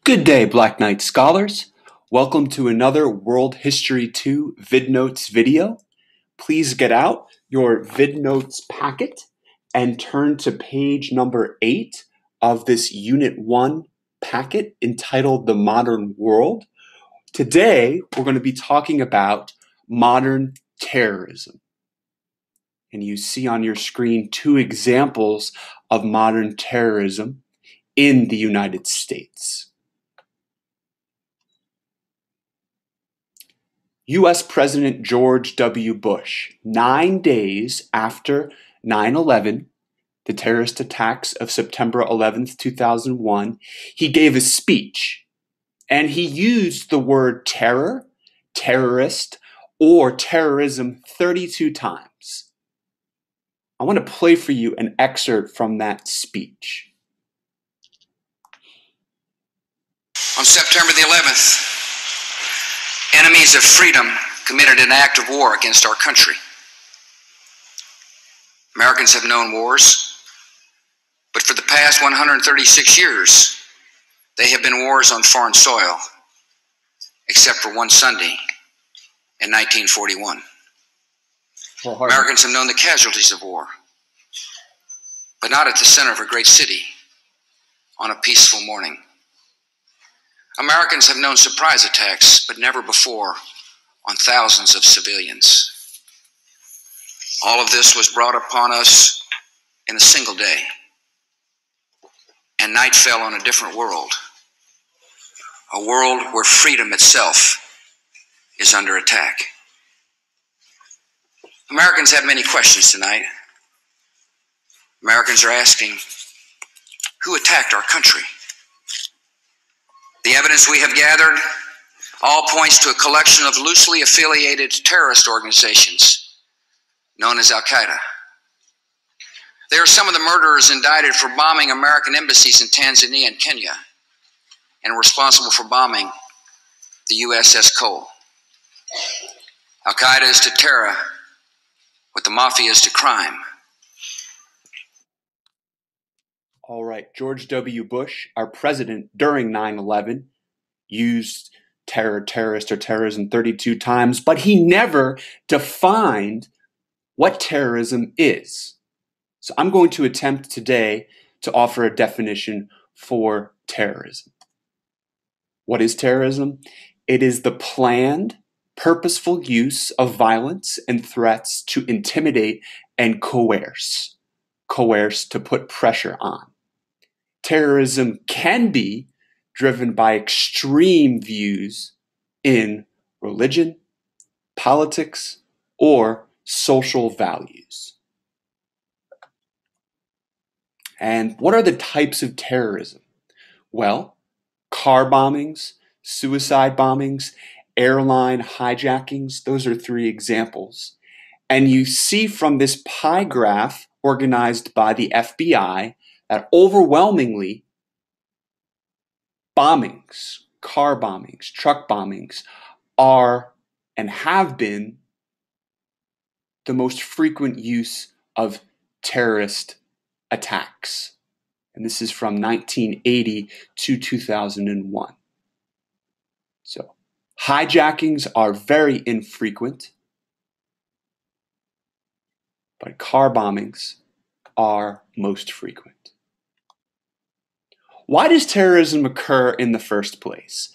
Good day, Black Knight scholars. Welcome to another World History 2 VidNotes video. Please get out your VidNotes packet and turn to page number 8 of this Unit 1 packet entitled The Modern World. Today, we're going to be talking about modern terrorism. And you see on your screen two examples of modern terrorism in the United States. U.S. President George W. Bush, 9 days after 9/11, the terrorist attacks of September 11th, 2001, he gave a speech, and he used the word terror, terrorist, or terrorism 32 times. I want to play for you an excerpt from that speech. On September the 11th, enemies of freedom committed an act of war against our country. Americans have known wars, but for the past 136 years, they have been wars on foreign soil, except for one Sunday in 1941. Americans have known the casualties of war, but not at the center of a great city on a peaceful morning. Americans have known surprise attacks, but never before on thousands of civilians. All of this was brought upon us in a single day, and night fell on a different world, a world where freedom itself is under attack. Americans have many questions tonight. Americans are asking, who attacked our country? The evidence we have gathered all points to a collection of loosely affiliated terrorist organizations known as Al-Qaeda. They are some of the murderers indicted for bombing American embassies in Tanzania and Kenya and responsible for bombing the USS Cole. Al-Qaeda is to terror what the mafia is to crime. All right, George W. Bush, our president during 9/11, used terrorist, or terrorism 32 times, but he never defined what terrorism is. So I'm going to attempt today to offer a definition for terrorism. What is terrorism? It is the planned, purposeful use of violence and threats to intimidate and coerce to put pressure on. Terrorism can be driven by extreme views in religion, politics, or social values. And what are the types of terrorism? Well, car bombings, suicide bombings, airline hijackings, those are 3 examples. And you see from this pie graph organized by the FBI that overwhelmingly bombings, car bombings, truck bombings are and have been the most frequent use of terrorist attacks. And this is from 1980 to 2001. So hijackings are very infrequent, but car bombings are most frequent. Why does terrorism occur in the first place?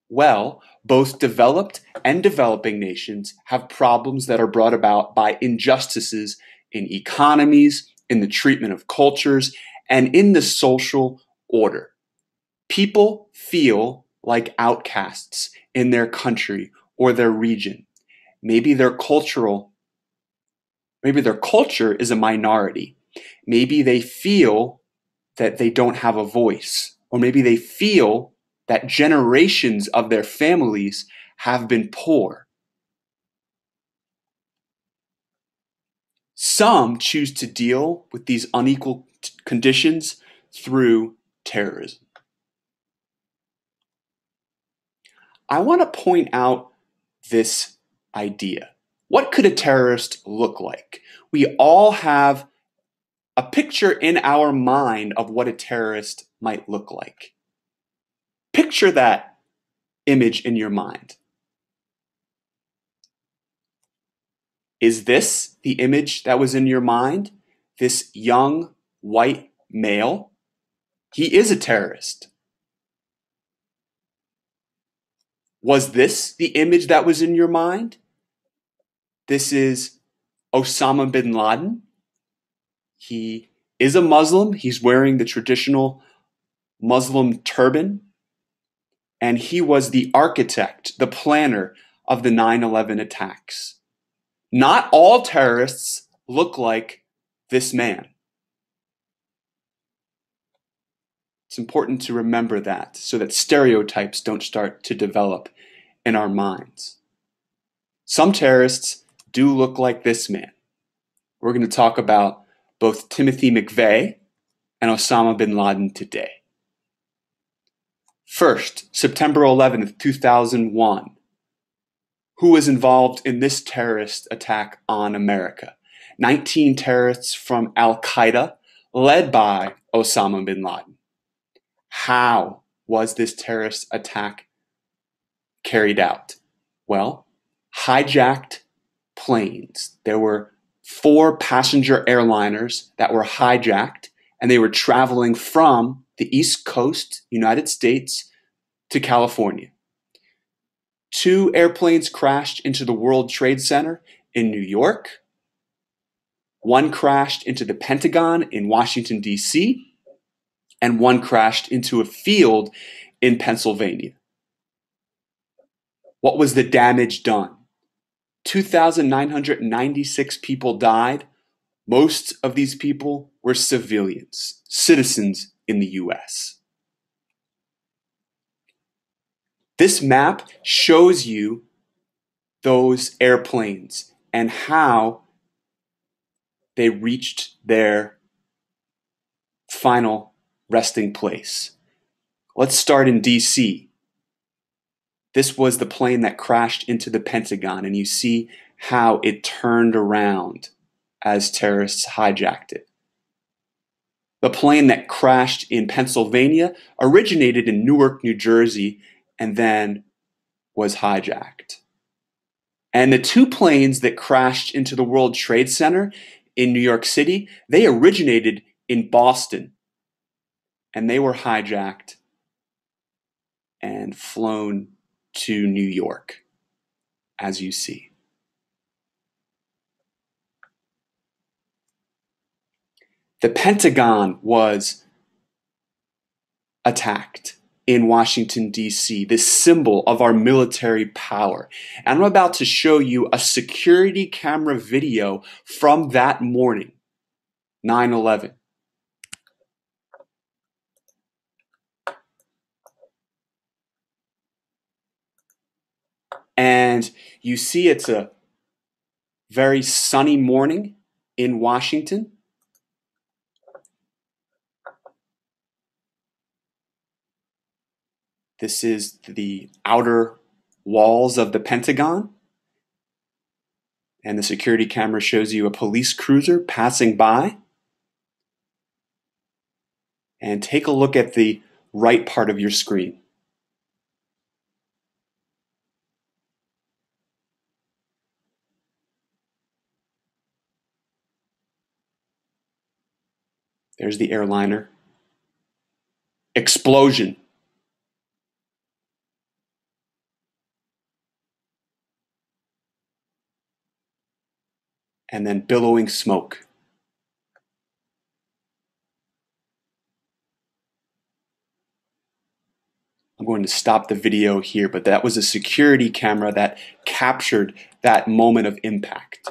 Well, both developed and developing nations have problems that are brought about by injustices in economies, in the treatment of cultures, and in the social order. People feel like outcasts in their country or their region. Maybe their culture is a minority. Maybe they feel that they don't have a voice, or maybe they feel that generations of their families have been poor. Some choose to deal with these unequal conditions through terrorism. I want to point out this idea. What could a terrorist look like? We all have a picture in our mind of what a terrorist might look like. Picture that image in your mind. Is this the image that was in your mind? This young white male? He is a terrorist. Was this the image that was in your mind? This is Osama bin Laden. He is a Muslim. He's wearing the traditional Muslim turban. And he was the architect, the planner of the 9/11 attacks. Not all terrorists look like this man. It's important to remember that so that stereotypes don't start to develop in our minds. Some terrorists do look like this man. We're going to talk about both Timothy McVeigh and Osama bin Laden today. First, September 11th, 2001. Who was involved in this terrorist attack on America? 19 terrorists from Al-Qaeda, led by Osama bin Laden. How was this terrorist attack carried out? Well, hijacked planes. There were 4 passenger airliners that were hijacked, and they were traveling from the East Coast, United States, to California. 2 airplanes crashed into the World Trade Center in New York. 1 crashed into the Pentagon in Washington, D.C., and 1 crashed into a field in Pennsylvania. What was the damage done? 2,996 people died. Most of these people were civilians, citizens in the U.S. This map shows you those airplanes and how they reached their final resting place. Let's start in D.C. This was the plane that crashed into the Pentagon, and you see how it turned around as terrorists hijacked it. The plane that crashed in Pennsylvania originated in Newark, New Jersey, and then was hijacked. And the 2 planes that crashed into the World Trade Center in New York City, they originated in Boston, and they were hijacked and flown to New York, as you see. The Pentagon was attacked in Washington, D.C., this symbol of our military power. And I'm about to show you a security camera video from that morning, 9/11. And you see it's a very sunny morning in Washington. This is the outer walls of the Pentagon. And the security camera shows you a police cruiser passing by. And take a look at the right part of your screen. There's the airliner. Explosion. And then billowing smoke. I'm going to stop the video here, but that was a security camera that captured that moment of impact.